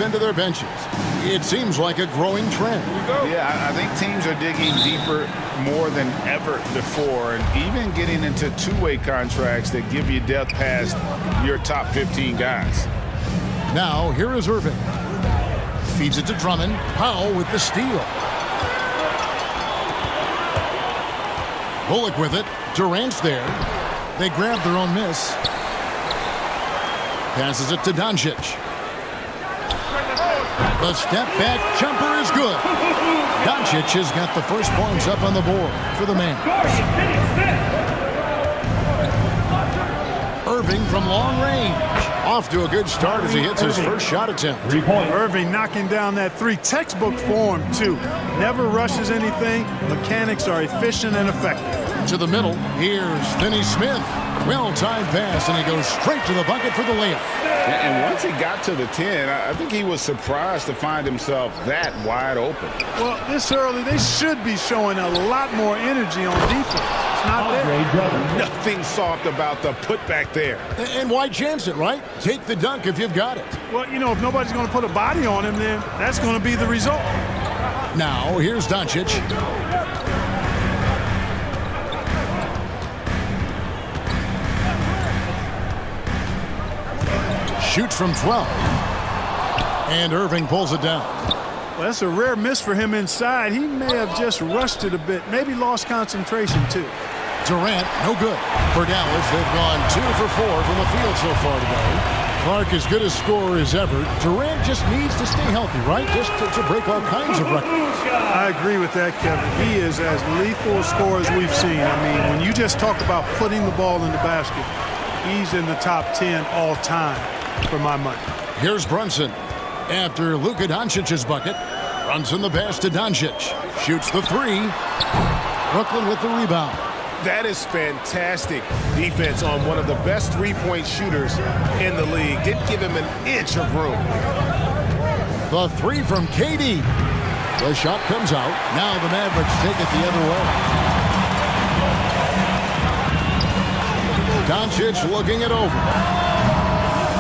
into their benches. It seems like a growing trend. Yeah, I think teams are digging deeper more than ever before, and even getting into two-way contracts that give you depth past your top 15 guys. Now, here is Irving. Feeds it to Drummond. Powell with the steal. Bullock with it. Durant's there. They grab their own miss. Passes it to Doncic. The step-back jumper is good. Doncic has got the first points up on the board for the man. Irving from long range. Off to a good start as he hits his first shot attempt. Irving knocking down that three. Textbook form, too. Never rushes anything. Mechanics are efficient and effective. To the middle. Here's Finney Smith. Well-timed pass, and he goes straight to the bucket for the layup. And once he got to the 10, I think he was surprised to find himself that wide open. Well, this early, they should be showing a lot more energy on defense. It's not there. Nothing soft about the putback there. And why chance it, right? Take the dunk if you've got it. Well, you know, if nobody's going to put a body on him, then that's going to be the result. Now, here's Doncic. Shoots from 12. And Irving pulls it down. Well, that's a rare miss for him inside. He may have just rushed it a bit. Maybe lost concentration, too. Durant, no good. For Dallas, they've gone 2 for 4 from the field so far today. Clark, as good a scorer as ever. Durant just needs to stay healthy, right? Just to break all kinds of records. I agree with that, Kevin. He is as lethal a scorer as we've seen. I mean, when you just talk about putting the ball in the basket, he's in the top 10 all time for my money. Here's Brunson. After Luka Doncic's bucket, Brunson the pass to Doncic. Shoots the 3. Brooklyn with the rebound. That is fantastic defense on one of the best three-point shooters in the league. Didn't give him an inch of room. The 3 from KD. The shot comes out. Now the Mavericks take it the other way. Doncic looking it over.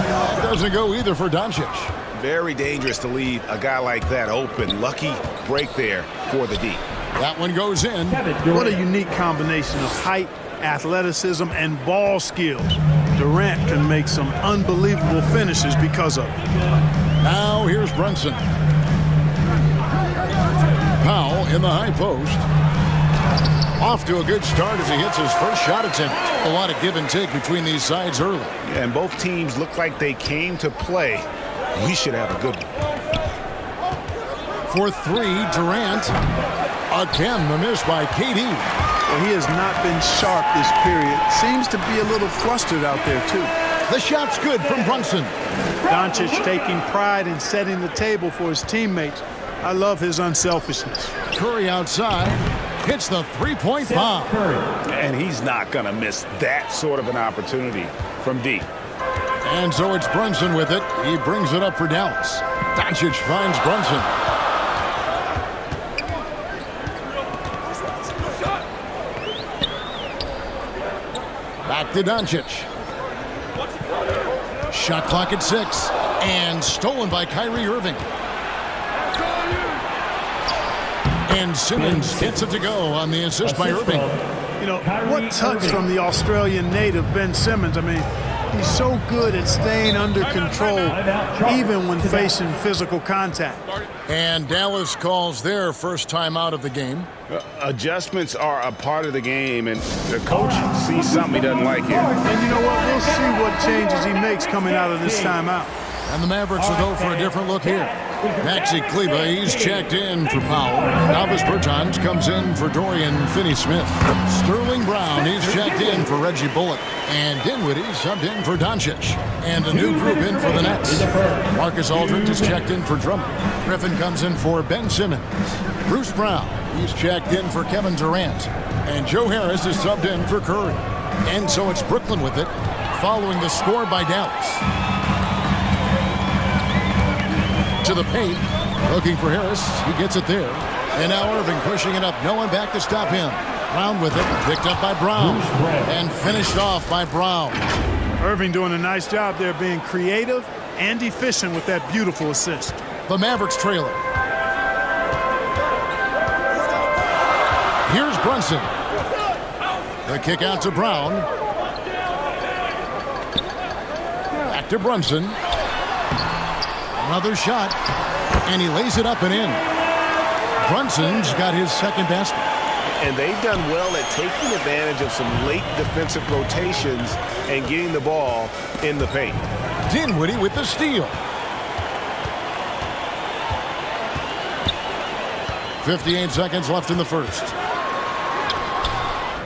That doesn't go either for Doncic. Very dangerous to leave a guy like that open. Lucky break there for the D. That one goes in. What a unique combination of height, athleticism, and ball skills. Durant can make some unbelievable finishes because of it. Now here's Brunson. Powell in the high post. Off to a good start as he hits his first shot attempt. A lot of give and take between these sides early. Yeah, and both teams look like they came to play. We should have a good one. For 3, Durant. Again, the miss by KD. Well, he has not been sharp this period. Seems to be a little flustered out there, too. The shot's good from Brunson. Doncic taking pride in setting the table for his teammates. I love his unselfishness. Curry outside. Hits the three-point bomb. And he's not going to miss that sort of an opportunity from deep. And so it's Brunson with it. He brings it up for Dallas. Doncic finds Brunson. Back to Doncic. Shot clock at 6. And stolen by Kyrie Irving. And Simmons gets it to go on the assist by Irving. You know, what touch from the Australian native, Ben Simmons. I mean, he's so good at staying under control, even when facing physical contact. And Dallas calls their first time out of the game. Adjustments are a part of the game, and the coach sees something he doesn't like here. And you know what? We'll see what changes he makes coming out of this timeout. And the Mavericks will go for a different look here. Maxi Kleber, he's checked in for Powell. Davis Bertans comes in for Dorian Finney-Smith. Sterling Brown, he's checked in for Reggie Bullock. And Dinwiddie subbed in for Doncic. And a new group in for the Nets. Marcus Aldridge is checked in for Drummond. Griffin comes in for Ben Simmons. Bruce Brown, he's checked in for Kevin Durant. And Joe Harris is subbed in for Curry. And so it's Brooklyn with it, following the score by Dallas. To the paint, looking for Harris. He gets it there. And now Irving pushing it up. No one back to stop him. Brown with it. Picked up by Brown. And finished off by Brown. Irving doing a nice job there being creative and efficient with that beautiful assist. The Mavericks trailer. Here's Brunson. The kick out to Brown. Back to Brunson. Another shot. And he lays it up and in. Brunson's got his second basket. And they've done well at taking advantage of some late defensive rotations and getting the ball in the paint. Dinwiddie with the steal. 58 seconds left in the first.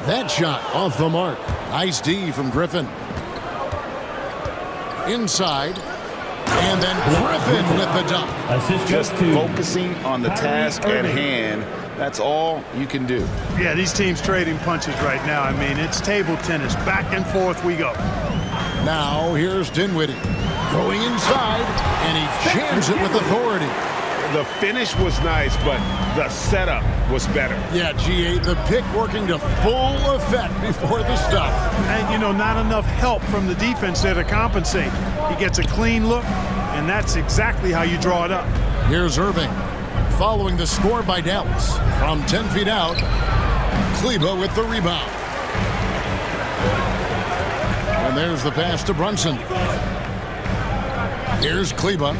That shot off the mark. Nice D from Griffin. Inside. And then Griffin with the dunk. Just focusing on the task at hand. That's all you can do. Yeah, these teams trading punches right now. I mean, it's table tennis. Back and forth we go. Now here's Dinwiddie. Going inside. And he jams it with authority. The finish was nice, but the setup was better. Yeah, G8, the pick working to full effect before the stuff. And, you know, not enough help from the defense there to compensate. He gets a clean look, and that's exactly how you draw it up. Here's Irving. Following the score by Dallas. From 10 feet out, Kleber with the rebound. And there's the pass to Brunson. Here's Kleber.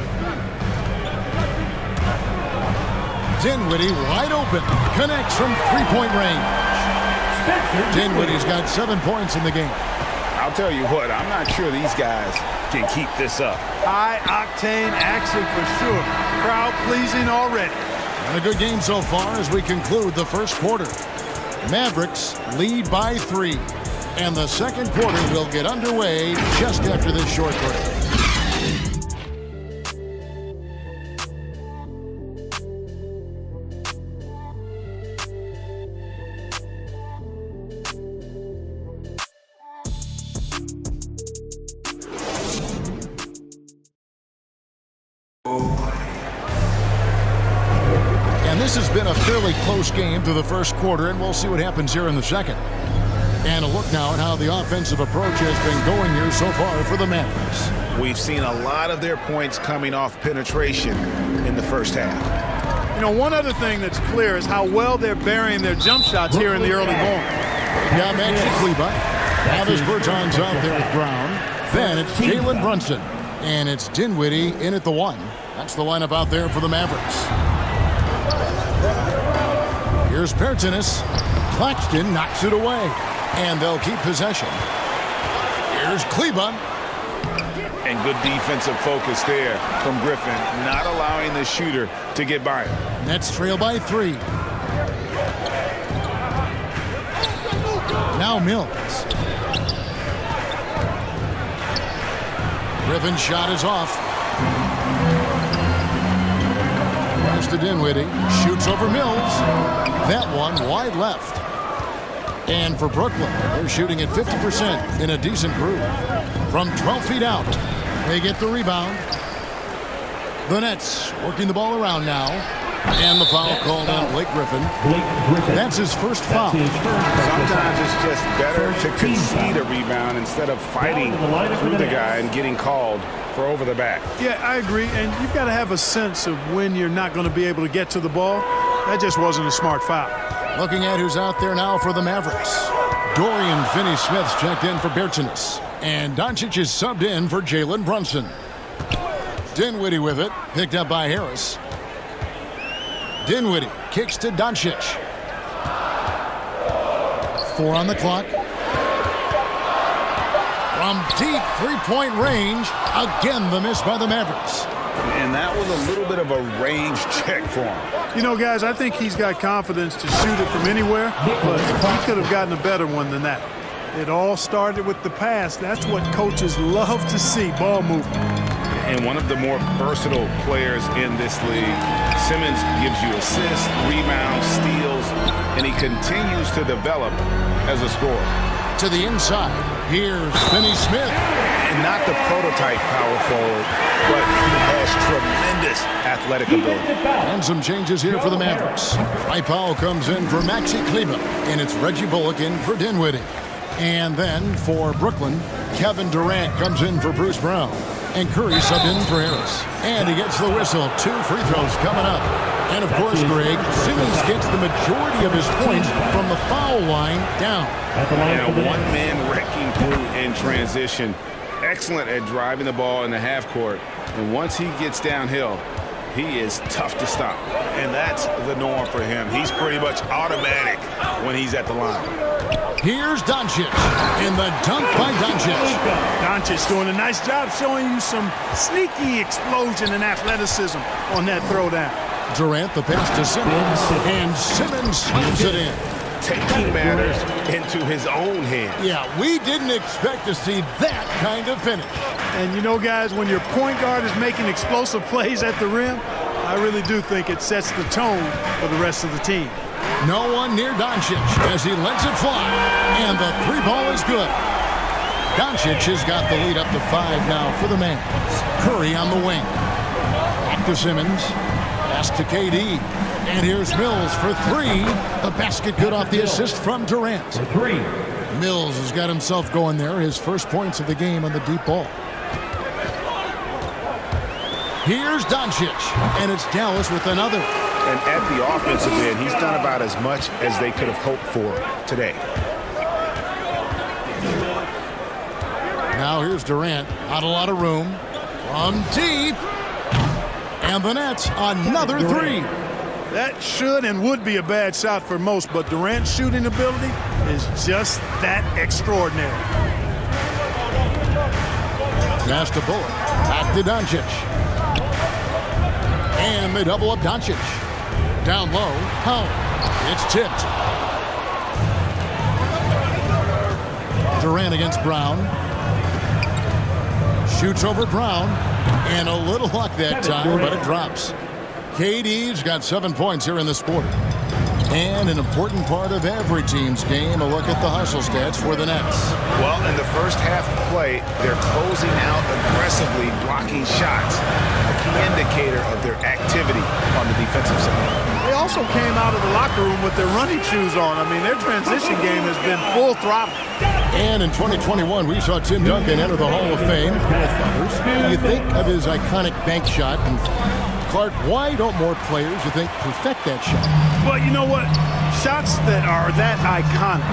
Dinwiddie wide open. Connects from three-point range. Dinwiddie's got 7 points in the game. I'll tell you what, I'm not sure these guys can keep this up. High-octane action for sure. Crowd-pleasing already. And a good game so far as we conclude the first quarter. Mavericks lead by 3. And the second quarter will get underway just after this short break. This has been a fairly close game through the first quarter, and we'll see what happens here in the second. And a look now at how the offensive approach has been going here so far for the Mavericks. We've seen a lot of their points coming off penetration in the first half. You know, one other thing that's clear is how well they're burying their jump shots here in the early going. Now back to Kleber. Travis Bertans out there with Brown. Then it's Jalen Brunson. And it's Dinwiddie in at the 1. That's the lineup out there for the Mavericks. Here's Bertans. Claxton knocks it away. And they'll keep possession. Here's Kleber. And good defensive focus there from Griffin, not allowing the shooter to get by him. Nets trail by 3. Now Mills. Griffin's shot is off. Pass to Dinwiddie. Shoots over Mills. That one wide left. And for Brooklyn, they're shooting at 50% in a decent groove. From 12 feet out, they get the rebound. The Nets working the ball around now. And the foul called on Blake Griffin. That's his first foul. Sometimes it's just better to concede a rebound instead of fighting through the guy and getting called for over the back. Yeah, I agree. And you've got to have a sense of when you're not going to be able to get to the ball. That just wasn't a smart foul. Looking at who's out there now for the Mavericks. Dorian Finney-Smith's checked in for Bertans. And Doncic is subbed in for Jalen Brunson. Dinwiddie with it. Picked up by Harris. Dinwiddie kicks to Doncic. 4 on the clock. From deep three-point range. Again, the miss by the Mavericks. And that was a little bit of a range check for him. You know, guys, I think he's got confidence to shoot it from anywhere, but he could have gotten a better one than that. It all started with the pass. That's what coaches love to see, ball movement. And one of the more versatile players in this league. Simmons gives you assists, rebounds, steals, and he continues to develop as a scorer. To the inside, here's Finney-Smith. And not the prototype power forward, but he has tremendous athletic ability. And some changes here for the Mavericks. Mike Powell comes in for Maxi Kleber, and it's Reggie Bullock in for Dinwiddie. And then for Brooklyn, Kevin Durant comes in for Bruce Brown. And Curry subbed in for Harris. And he gets the whistle. 2 free throws coming up. And, of course, Greg, Simmons gets the majority of his points from the foul line down. And a one-man wrecking crew in transition. Excellent at driving the ball in the half court. And once he gets downhill, he is tough to stop. And that's the norm for him. He's pretty much automatic when he's at the line. Here's Doncic. And the dunk by Doncic. Doncic doing a nice job showing you some sneaky explosion and athleticism on that throwdown. Durant, the pass to Simmons. And Simmons slams it in. Taking matters into his own hands. Yeah, we didn't expect to see that kind of finish. And you know, guys, when your point guard is making explosive plays at the rim, I really do think it sets the tone for the rest of the team. No one near Doncic as he lets it fly. And the 3 ball is good. Doncic has got the lead up to 5 now for the Mavs. Curry on the wing. Back to Simmons. Pass to KD. And here's Mills for 3. The basket good off the assist from Durant. 3. Mills has got himself going there. His first points of the game on the deep ball. Here's Doncic. And it's Dallas with another. And at the offensive end, he's done about as much as they could have hoped for today. Now here's Durant. Not a lot of room. From deep. And the Nets, another 3. That should and would be a bad shot for most, but Durant's shooting ability is just that extraordinary. Pass to Bullock. Back to Doncic. And they double up Doncic. Down low. Powell. It's tipped. Durant against Brown. Shoots over Brown. And a little luck that time, but it drops. KD's got 7 points here in this quarter. And an important part of every team's game, a look at the hustle stats for the Nets. Well, in the first half of play, they're closing out aggressively, blocking shots. A key indicator of their activity on the defensive side. They also came out of the locker room with their running shoes on. I mean, their transition game has been full throttle. And in 2021, we saw Tim Duncan enter the Hall of Fame with others. You think of his iconic bank shot, and Clark, why don't more players, you think, perfect that shot? Well, you know what? Shots that are that iconic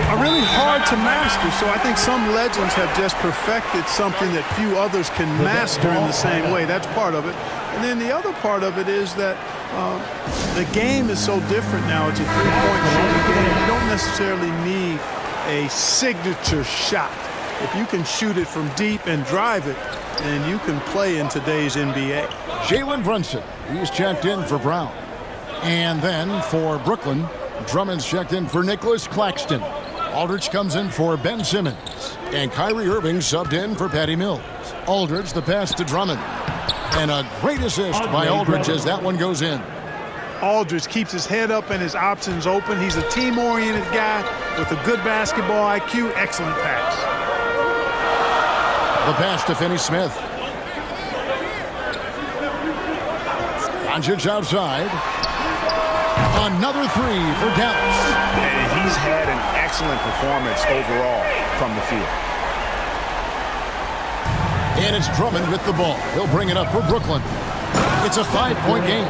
are really hard to master. So I think some legends have just perfected something that few others can master in the same way. That's part of it. And then the other part of it is that the game is so different now. It's a three-point shooting game. You don't necessarily need a signature shot. If you can shoot it from deep and drive it, then you can play in today's NBA. Jalen Brunson, he's checked in for Brown. And then for Brooklyn, Drummond's checked in for Nicholas Claxton. Aldridge comes in for Ben Simmons. And Kyrie Irving subbed in for Patty Mills. Aldridge, the pass to Drummond. And a great assist by Aldridge as that one goes in. Aldridge keeps his head up and his options open. He's a team-oriented guy with a good basketball IQ. Excellent pass. The pass to Finney-Smith. Doncic outside. Another 3 for Dallas. And he's had an excellent performance overall from the field. And it's Drummond with the ball. He'll bring it up for Brooklyn. It's a 5-point game.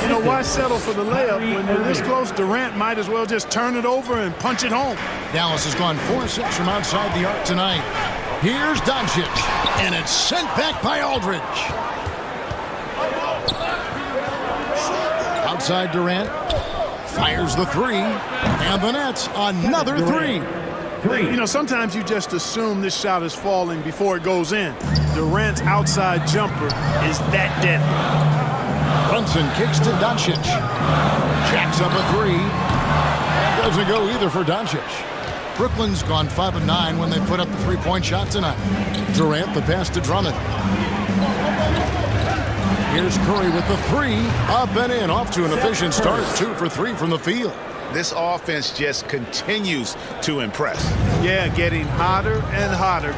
You know, why settle for the layup? When you're this close, Durant might as well just turn it over and punch it home. Dallas has gone 4-6 from outside the arc tonight. Here's Doncic. And it's sent back by Aldridge. Outside Durant. Fires the 3. And the Nets, another 3. You know, sometimes you just assume this shot is falling before it goes in. Durant's outside jumper is that deadly. Brunson kicks to Doncic. Jacks up a 3. That doesn't go either for Doncic. Brooklyn's gone 5 of 9 when they put up the 3-point shot tonight. Durant, the pass to Drummond. Here's Curry with the 3. Up and in, off to an efficient start. 2 for 3 from the field. This offense just continues to impress. Yeah, getting hotter and hotter.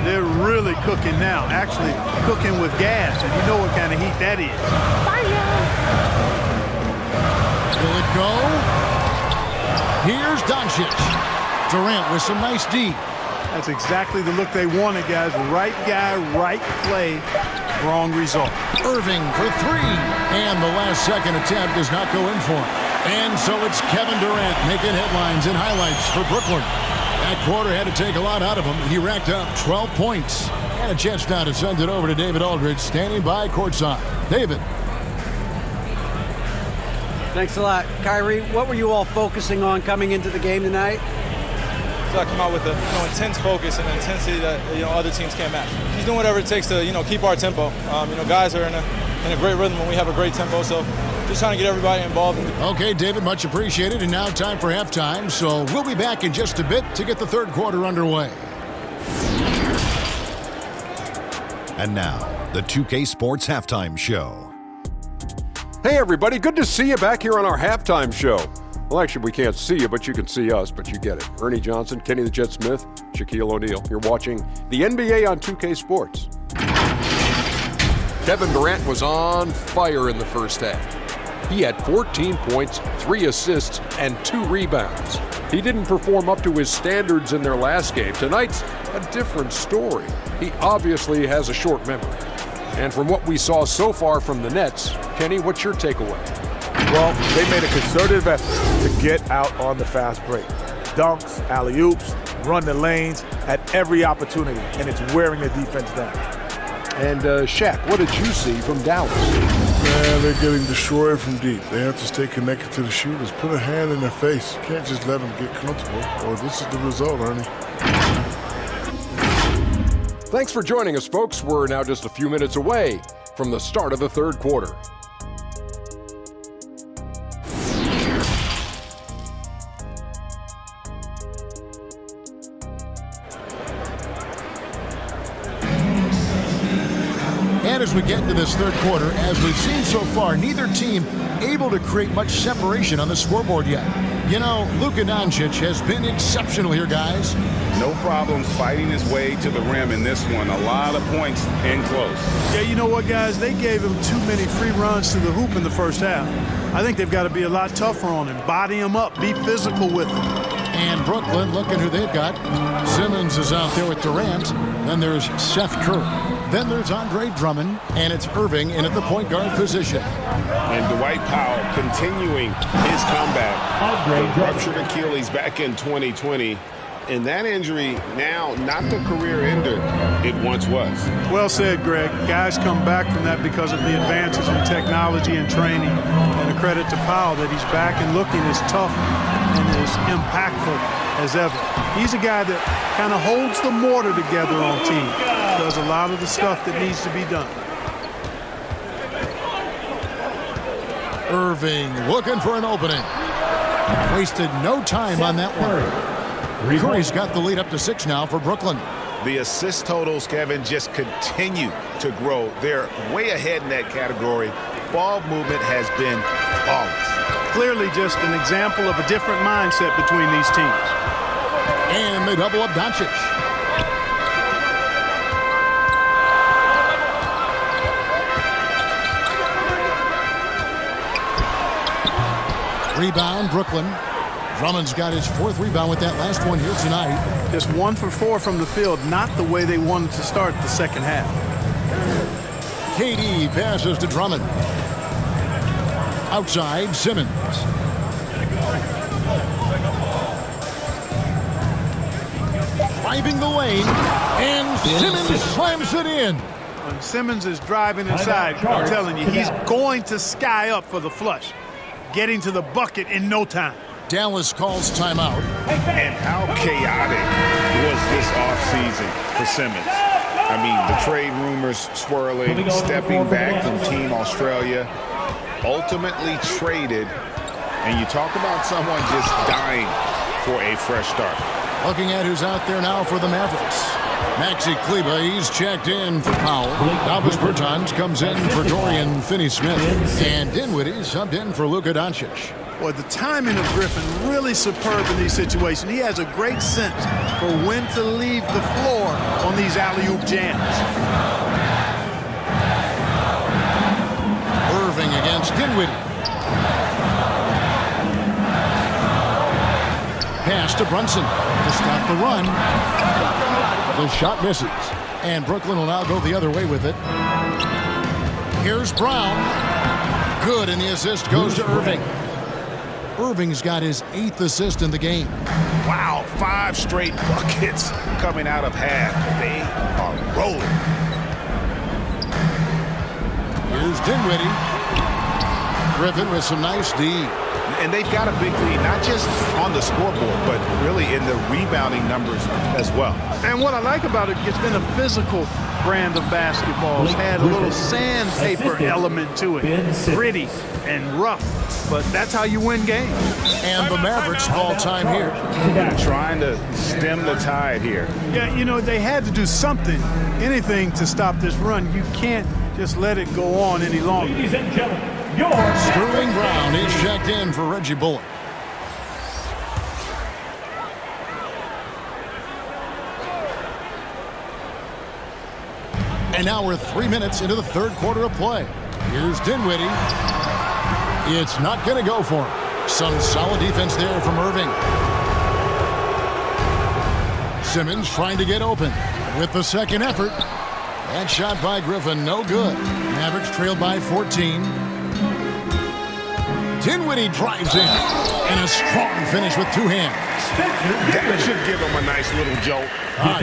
They're really cooking now. Actually, cooking with gas, and you know what kind of heat that is. Will it go? Here's Doncic. Durant with some nice D. That's exactly the look they wanted, guys. Right guy, right play, wrong result. Irving for three. And the last second attempt does not go in for him. And so it's Kevin Durant making headlines and highlights for Brooklyn. That quarter had to take a lot out of him. He racked up 12 points. And a chance now to send it over to David Aldridge, standing by courtside. David. Thanks a lot. Kyrie, what were you all focusing on coming into the game tonight? So I come out with a intense focus and intensity that other teams can't match. He's doing whatever it takes to keep our tempo. Guys are in a great rhythm when we have a great tempo. So just trying to get everybody involved. Okay, David, much appreciated. And now time for halftime. So we'll be back in just a bit to get the third quarter underway. And now the 2K Sports Halftime Show. Hey everybody, good to see you back here on our halftime show. Well, actually, we can't see you, but you can see us, but you get it. Ernie Johnson, Kenny the Jet Smith, Shaquille O'Neal. You're watching the NBA on 2K Sports. Kevin Durant was on fire in the first half. He had 14 points, 3 assists, and 2 rebounds. He didn't perform up to his standards in their last game. Tonight's a different story. He obviously has a short memory. And from what we saw so far from the Nets, Kenny, what's your takeaway? Well, they made a concerted effort to get out on the fast break. Dunks, alley-oops, run the lanes at every opportunity, and it's wearing the defense down. And Shaq, what did you see from Dallas? Man, they're getting destroyed from deep. They have to stay connected to the shooters. Put a hand in their face. You can't just let them get comfortable, or this is the result, Ernie. Thanks for joining us, folks. We're now just a few minutes away from the start of the third quarter. And as we get into this third quarter, as we've seen so far, neither team able to create much separation on the scoreboard yet. Luka Doncic has been exceptional here, guys. No problems fighting his way to the rim in this one. A lot of points in close. Yeah, you know what, guys? They gave him too many free runs to the hoop in the first half. I think they've got to be a lot tougher on him. Body him up. Be physical with him. And Brooklyn, looking who they've got. Simmons is out there with Durant. Then there's Seth Curry. Then there's Andre Drummond. And it's Irving in at the point guard position. And Dwight Powell continuing his comeback. The ruptured Achilles back in 2020. And that injury now not the career ender it once was. Well said, Greg. Guys come back from that because of the advances in technology and training. And a credit to Powell that he's back and looking as tough and as impactful as ever. He's a guy that kind of holds the mortar together on team. Does a lot of the stuff that needs to be done. Irving looking for an opening. Wasted no time on that one. Curry's got the lead up to 6 now for Brooklyn. The assist totals, Kevin, just continue to grow. They're way ahead in that category. Ball movement has been flawless. Clearly just an example of a different mindset between these teams. And they double up Doncic. Rebound, Brooklyn. Drummond's got his 4th rebound with that last one here tonight. Just 1 for 4 from the field, not the way they wanted to start the second half. KD passes to Drummond. Outside, Simmons. Driving the lane, and Simmons slams it in. When Simmons is driving inside, I'm telling you, he's going to sky up for the flush. Getting to the bucket in no time. Dallas calls timeout. And how chaotic was this offseason for Simmons? I mean, the trade rumors swirling, stepping back from Team Australia, ultimately traded, and you talk about someone just dying for a fresh start. Looking at who's out there now for the Mavericks. Maxi Kleber, he's checked in for Powell. Davis Bertans comes in for Dorian Finney-Smith. And Dinwiddie subbed in for Luka Doncic. Boy, the timing of Griffin really superb in these situations. He has a great sense for when to leave the floor on these alley-oop jams. Irving against Dinwiddie. pass to Brunson to stop the run. The shot misses. And Brooklyn will now go the other way with it. Here's Brown. Good, and the assist goes to Irving. Irving's got his 8th assist in the game. Wow, 5 straight buckets coming out of half. They are rolling. Here's Dinwiddie. Griffin with some nice D. And they've got a big lead, not just on the scoreboard, but really in the rebounding numbers as well. And what I like about it, it's been a physical brand of basketball. It's had a little sandpaper element to it. Gritty and rough. But that's how you win games. And the Mavericks call time here. Trying to stem the tide here. Yeah, you know, they had to do something, anything to stop this run. You can't just let it go on any longer. Ladies and gentlemen, Sterling Brown is checked in for Reggie Bullock. And now we're 3 minutes into the third quarter of play. Here's Dinwiddie. It's not going to go for him. Some solid defense there from Irving. Simmons trying to get open with the second effort. That shot by Griffin, no good. Mavericks trailed by 14. Dinwiddie drives in. And a strong finish with 2 hands. That should give them a nice little jolt.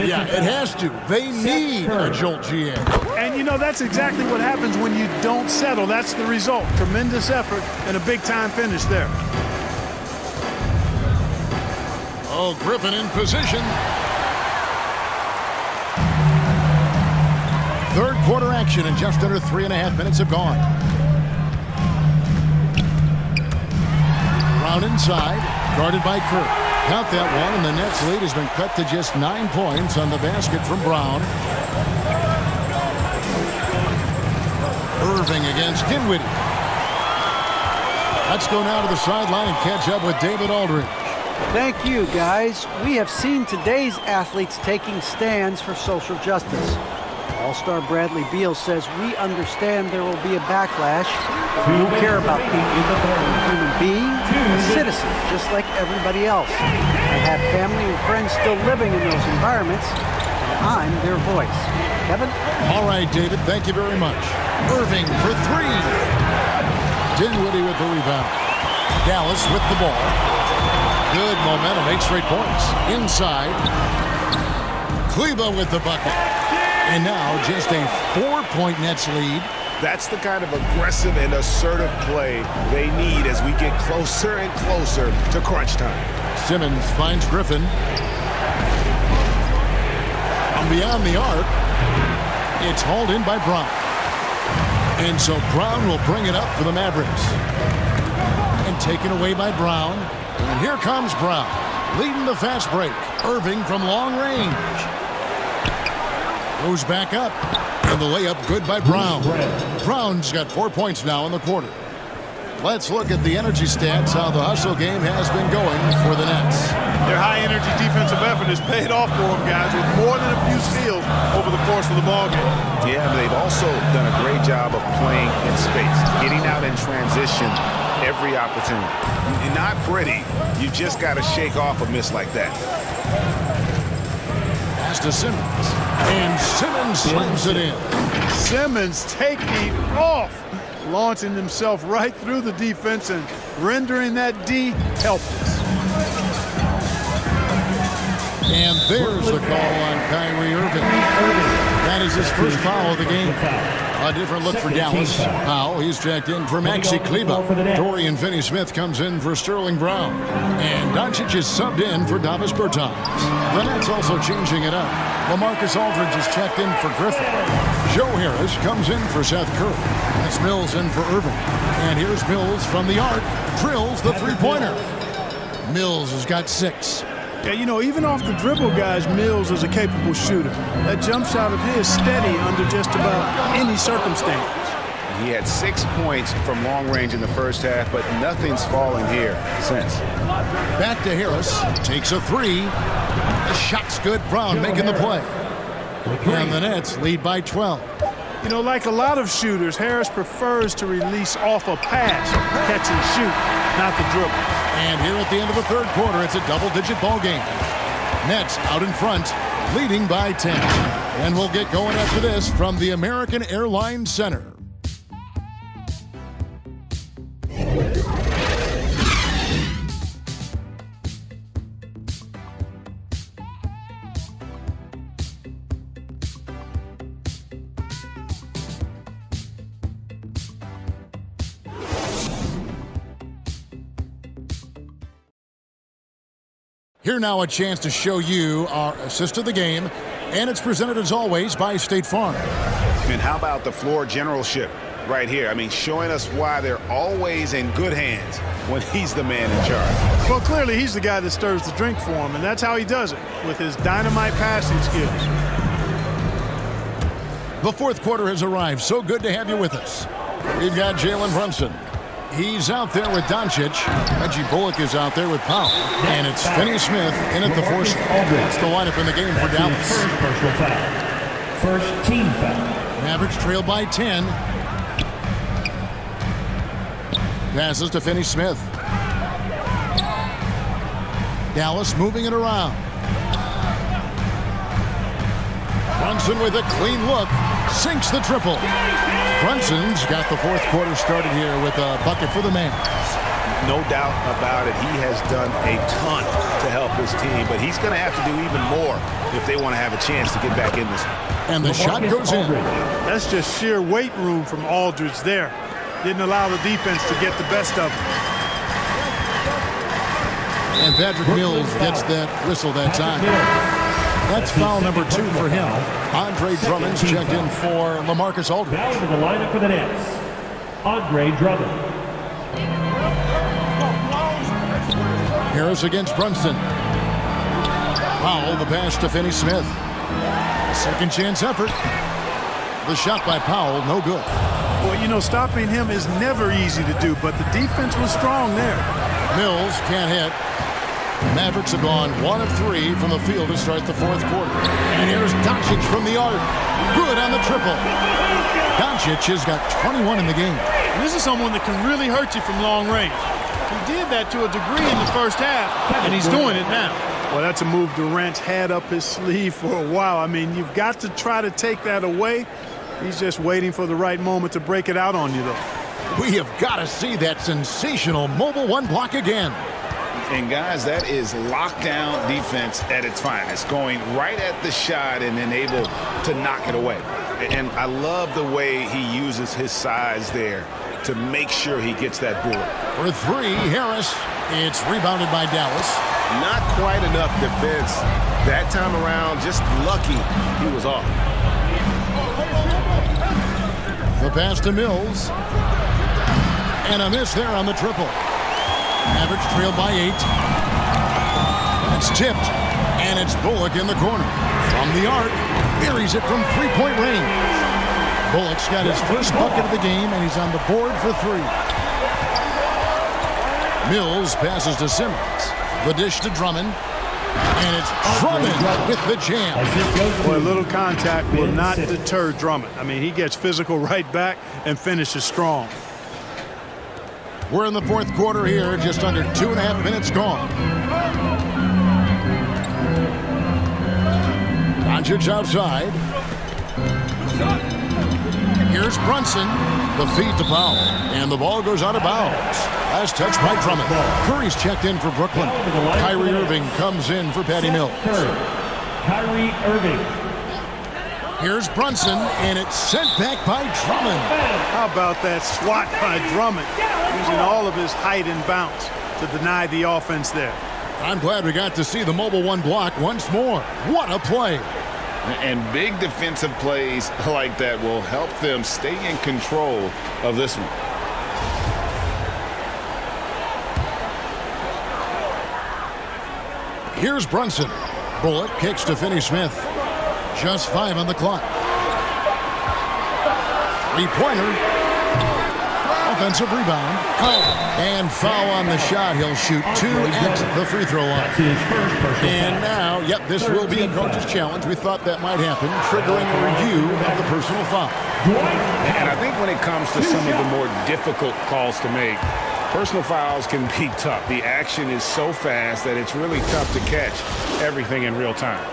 Yeah, it has to. They need a jolt, GA. And, you know, that's exactly what happens when you don't settle. That's the result. Tremendous effort and a big-time finish there. Oh, Griffin in position. Third quarter action, and just under 3.5 minutes have gone. Brown inside, guarded by Kirk. Count that one, and the Nets' lead has been cut to just 9 points on the basket from Brown. Irving against Dinwiddie. Let's go now to the sideline and catch up with David Aldridge. Thank you, guys. We have seen today's athletes taking stands for social justice. All-star Bradley Beal says, we understand there will be a backlash. We don't care about people. I'm a human being, a citizen, just like everybody else. I have family and friends still living in those environments, and I'm their voice. Kevin? All right, David, thank you very much. Irving for 3. Dinwiddie with the rebound. Dallas with the ball. Good momentum, 8 straight points. Inside. Kleba with the bucket. And now just a 4-point Nets lead. That's the kind of aggressive and assertive play they need as we get closer and closer to crunch time. Simmons finds Griffin. And beyond the arc, it's hauled in by Brown. And so Brown will bring it up for the Mavericks. And taken away by Brown. And here comes Brown, leading the fast break. Irving from long range. Goes back up. And the layup good by Brown. Brown's got 4 points now in the quarter. Let's look at the energy stats, how the hustle game has been going for the Nets. Their high-energy defensive effort has paid off for them, guys, with more than a few steals over the course of the ballgame. Yeah, but they've also done a great job of playing in space, getting out in transition every opportunity. Not pretty. You just got to shake off a miss like that. Pass to Simmons. And Simmons slams it in. Simmons taking off, launching himself right through the defense and rendering that D helpless. And there's the call on Kyrie Irving. That is his first foul of the game. A different look for Dallas. Powell, he's checked in for Maxi Kleba. Dorian Finney-Smith comes in for Sterling Brown. And Doncic is subbed in for Davis Bertans. The Nets also changing it up. LaMarcus Aldridge is checked in for Griffin. Joe Harris comes in for Seth Curry. That's Mills in for Irving. And here's Mills from the arc. Drills the three-pointer. Mills has got 6. Yeah, you know, even off the dribble, guys, Mills is a capable shooter. That jump shot of his steady under just about any circumstance. He had 6 points from long range in the first half, but nothing's fallen here since. Back to Harris. Takes a 3. The shot's good. Brown making the play. And the Nets lead by 12. You know, like a lot of shooters, Harris prefers to release off a pass, catch and shoot, not the dribble. And here at the end of the third quarter, it's a double-digit ball game. Nets out in front, leading by 10. And we'll get going after this from the American Airlines Center. Here now a chance to show you our assist of the game, and it's presented as always by State Farm. And how about the floor generalship right here? I mean, showing us why they're always in good hands when he's the man in charge. Well, clearly he's the guy that stirs the drink for him, and that's how he does it, with his dynamite passing skills. The fourth quarter has arrived. So good to have you with us. We've got Jalen Brunson. He's out there with Doncic. Reggie Bullock is out there with Powell. And it's Finney Smith in at the force. That's the lineup in the game for Dallas. First team foul. Mavericks trail by 10. Passes to Finney Smith. Dallas moving it around. Brunson with a clean look. Sinks the triple. Brunson's got the fourth quarter started here with a bucket for the man. No doubt about it. He has done a ton to help his team, but he's going to have to do even more if they want to have a chance to get back in this one. And the shot goes in. That's just sheer weight room from Aldridge there. Didn't allow the defense to get the best of him. And Patrick Mills gets that whistle that time. That's foul number 2 for him. Andre Drummond's checked in for LaMarcus Aldridge. Now to the lineup for the Nets, Andre Drummond. Harris against Brunson. Powell, the pass to Finney Smith. Second chance effort. The shot by Powell, no good. Well, you know, stopping him is never easy to do, but the defense was strong there. Mills can't hit. The Mavericks have gone 1 of 3 from the field to start the fourth quarter. And here's Doncic from the arc. Good on the triple. Doncic has got 21 in the game. And this is someone that can really hurt you from long range. He did that to a degree in the first half, and he's doing it now. Well, that's a move Durant's had up his sleeve for a while. I mean, you've got to try to take that away. He's just waiting for the right moment to break it out on you, though. We have got to see that sensational mobile one block again. And guys, that is lockdown defense at its finest, going right at the shot and then able to knock it away. And I love the way he uses his size there to make sure he gets that bullet. For 3, Harris. It's rebounded by Dallas. Not quite enough defense that time around. Just lucky he was off. The pass to Mills. And a miss there on the triple. Mavericks trailed by 8. That's tipped. And it's Bullock in the corner. From the arc, buries it from 3-point range. Bullock's got his first bucket of the game, and he's on the board for 3. Mills passes to Simmons. The dish to Drummond. And it's Drummond with the jam. Boy, a little contact will not deter Drummond. I mean, he gets physical right back and finishes strong. We're in the fourth quarter here, just under 2.5 minutes gone. Doncic outside. Here's Brunson. The feed to Powell. And the ball goes out of bounds. Last touch by Drummond. Curry's checked in for Brooklyn. Kyrie Irving comes in for Patty Mills. Kyrie Irving. Here's Brunson, and it's sent back by Drummond. How about that swat by Drummond? Using all of his height and bounce to deny the offense there. I'm glad we got to see the mobile one block once more. What a play. And big defensive plays like that will help them stay in control of this one. Here's Brunson. Bullock kicks to Finney Smith. Just 5 on the clock. 3-pointer. Off Offensive rebound. And foul on the shot. He'll shoot 2 at the free throw line. And now, yep, this will be a coach's challenge. We thought that might happen, triggering a review of the personal foul. And I think when it comes to some of the more difficult calls to make, personal fouls can be tough. The action is so fast that it's really tough to catch everything in real time.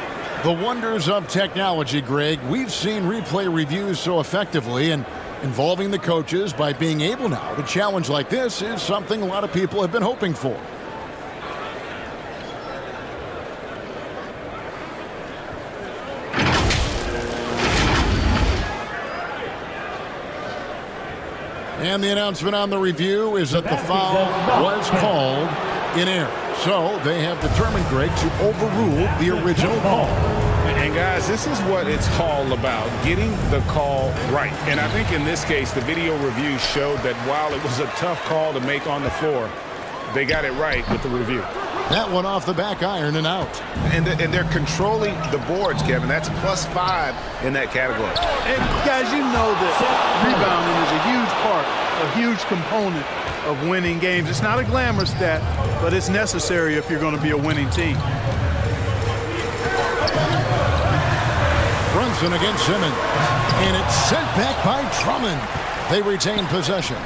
The wonders of technology, Greg. We've seen replay reviews so effectively, and involving the coaches by being able now to challenge like this is something a lot of people have been hoping for. And the announcement on the review is that the foul was called in error. So they have determined, Greg, to overrule the original call. And guys, this is what it's all about, getting the call right. And I think in this case, the video review showed that while it was a tough call to make on the floor, they got it right with the review. That one off the back iron and out. And they're controlling the boards, Kevin. That's +5 in that category. And guys, you know that rebounding is a huge part, a huge component of winning games. It's not a glamour stat, but it's necessary if you're going to be a winning team. Brunson against Simmons. And it's sent back by Drummond. They retain possession.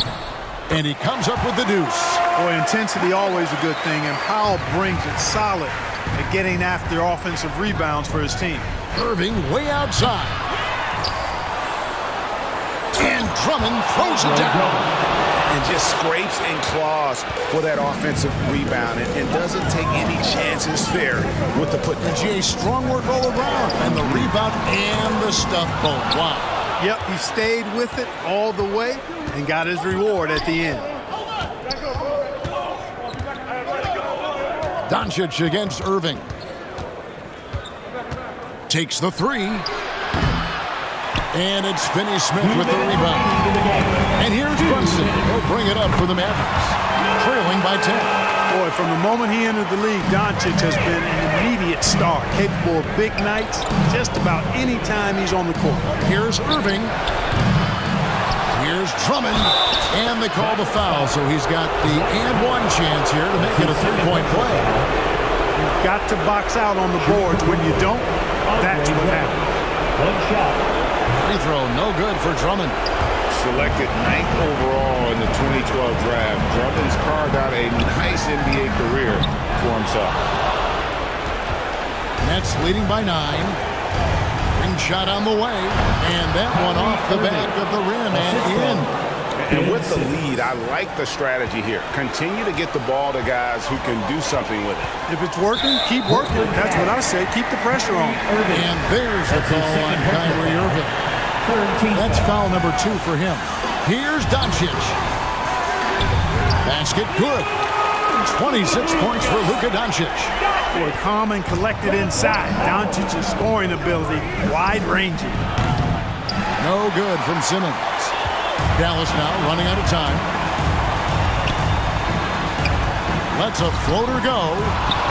And he comes up with the deuce. Boy, intensity always a good thing, and Powell brings it solid at getting after offensive rebounds for his team. Irving way outside. And Drummond throws it down. And just scrapes and claws for that offensive rebound and doesn't take any chances there with the putback. GA, strong work all around. And the rebound and the stuff both. Wow. Yep, he stayed with it all the way and got his reward at the end. Doncic against Irving. Takes the three. And it's Finney-Smith with the rebound. And here's Brunson. He'll bring it up for the Mavericks. Trailing by 10. Boy, from the moment he entered the league, Doncic has been an immediate star, capable of big nights just about any time he's on the court. Here's Irving. Here's Drummond. And they call the foul, so he's got the and-one chance here to make it a three-point play. You've got to box out on the boards. When you don't, that's what happens. One shot. Free throw, no good for Drummond. Selected 9th overall in the 2012 draft, Drummond's carved out a nice NBA career for himself. Nets leading by 9. Ring shot on the way. And that one off the back of the rim and in. And with the lead, I like the strategy here. Continue to get the ball to guys who can do something with it. If it's working, keep working. That's what I say. Keep the pressure on. And there's the call on Kyrie Irving. That's foul number 2 for him. Here's Doncic. Basket good. 26 points for Luka Doncic. Boy, calm and collected inside. Doncic's scoring ability, wide-ranging. No good from Simmons. Dallas now running out of time. Lets a floater go.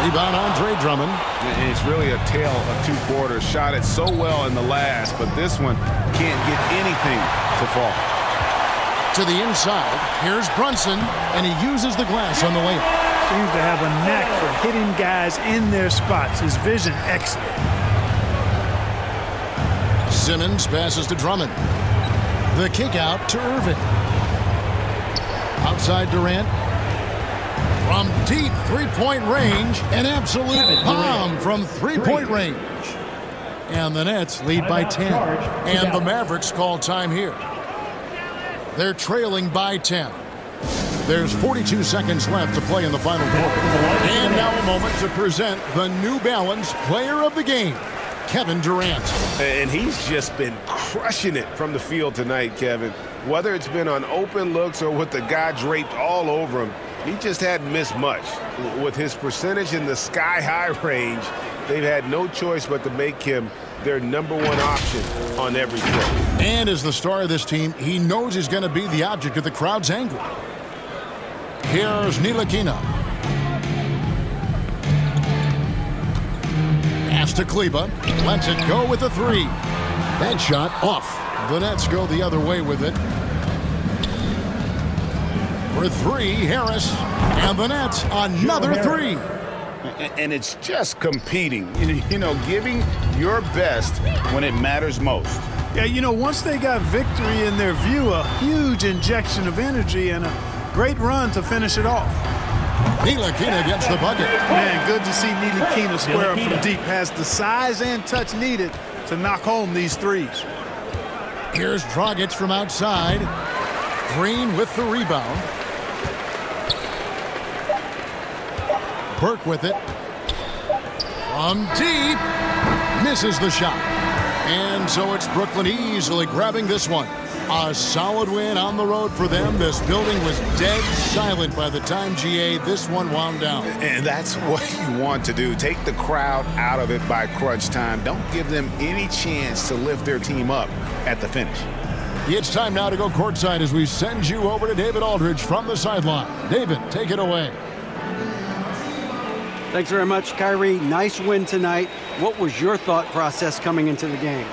Rebound Andre Drummond. And it's really a tale of 2 quarters. Shot it so well in the last, but this one can't get anything to fall. To the inside. Here's Brunson, and he uses the glass on the layup. Seems to have a knack for hitting guys in their spots. His vision excellent. Simmons passes to Drummond. The kick out to Irving. Outside Durant. From deep three-point range, an absolute bomb from three-point range. And the Nets lead by 10. And the Mavericks call time here. They're trailing by 10. There's 42 seconds left to play in the final quarter. And now a moment to present the New Balance Player of the Game, Kevin Durant. And he's just been crushing it from the field tonight, Kevin. Whether it's been on open looks or with the guy draped all over him, he just hadn't missed much. With his percentage in the sky-high range, they've had no choice but to make him their number 1 option on every play. And as the star of this team, he knows he's going to be the object of the crowd's anger. Here's Ntilikina. Pass to Kleba. Lets it go with a 3. That shot off. The Nets go the other way with it. For three, Harris. And the net, another three. And it's just competing, you know, giving your best when it matters most. Yeah, you know, once they got victory in their view, a huge injection of energy and a great run to finish it off. Ntilikina gets the bucket. Man, good to see Ntilikina square up from deep. Has the size and touch needed to knock home these threes. Here's Dragic from outside. Green with the rebound. Burke with it. From deep. Misses the shot. And so it's Brooklyn easily grabbing this one. A solid win on the road for them. This building was dead silent by the time, GA, this one wound down. And that's what you want to do. Take the crowd out of it by crunch time. Don't give them any chance to lift their team up at the finish. It's time now to go courtside as we send you over to David Aldridge from the sideline. David, take it away. Thanks very much, Kyrie. Nice win tonight. What was your thought process coming into the game?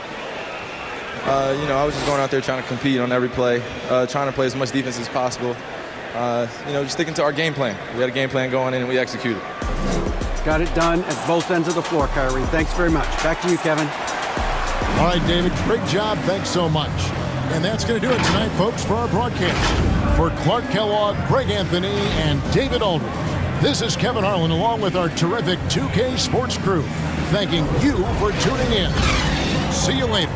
You know, I was just going out there trying to compete on every play, trying to play as much defense as possible. You know, just sticking to our game plan. We had a game plan going in and we executed. Got it done at both ends of the floor, Kyrie. Thanks very much. Back to you, Kevin. All right, David, great job. Thanks so much. And that's going to do it tonight, folks, for our broadcast. For Clark Kellogg, Greg Anthony, and David Aldridge, this is Kevin Harlan along with our terrific 2K Sports crew, thanking you for tuning in. See you later.